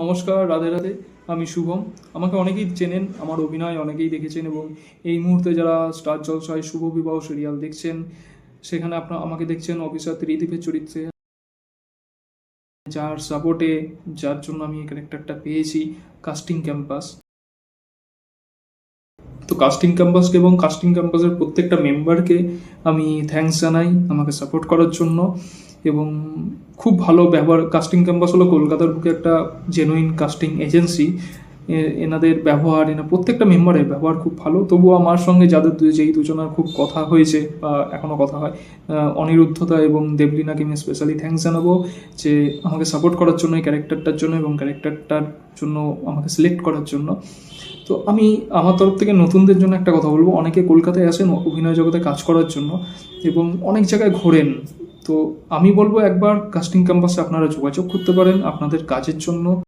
নমস্কার, রাধে রাধে। আমি শুভম। আমাকে অনেকেই চেনেন, আমার অভিনয় অনেকেই দেখেছেন এবং এই মুহূর্তে যারা স্টার জলসায় শুভ বিবাহ সিরিয়াল দেখছেন, সেখানে আমাকে দেখছেন অফিসার ত্রিদীপের চরিত্রে, যার সাপোর্টে, যার জন্য আমি এই ক্যারেক্টারটা পেয়েছি, কাস্টিং ক্যাম্পাস। তো কাস্টিং ক্যাম্পাসকে এবং কাস্টিং ক্যাম্পাসের প্রত্যেকটা মেম্বারকে আমি থ্যাঙ্কস জানাই আমাকে সাপোর্ট করার জন্য। এবং খুব ভালো ব্যবহার। কাস্টিং ক্যাম্পাস হলো কলকাতার বুকে একটা জেনুইন কাস্টিং এজেন্সি। এনাদের ব্যবহার, প্রত্যেকটা মেম্বারের ব্যবহার খুব ভালো। তবুও আমার সঙ্গে যেই দুজনের খুব কথা হয়েছে বা এখনও কথা হয়, অনিরুদ্ধতা এবং দেবলীনাকে আমি স্পেশালি থ্যাঙ্কস জানাবো যে আমাকে সাপোর্ট করার জন্য, এই ক্যারেক্টারটার জন্য এবং ক্যারেক্টারটার জন্য আমাকে সিলেক্ট করার জন্য। তো আমি আমার তরফ থেকে নতুনদের জন্য একটা কথা বলবো। অনেকে কলকাতায় আসেন অভিনয় জগতে কাজ করার জন্য এবং অনেক জায়গায় ঘোরেন। তো আমি বলবো একবার কাস্টিং ক্যাম্পাসে আপনারা যোগাযোগ করতে পারেন আপনাদের কাজের জন্য।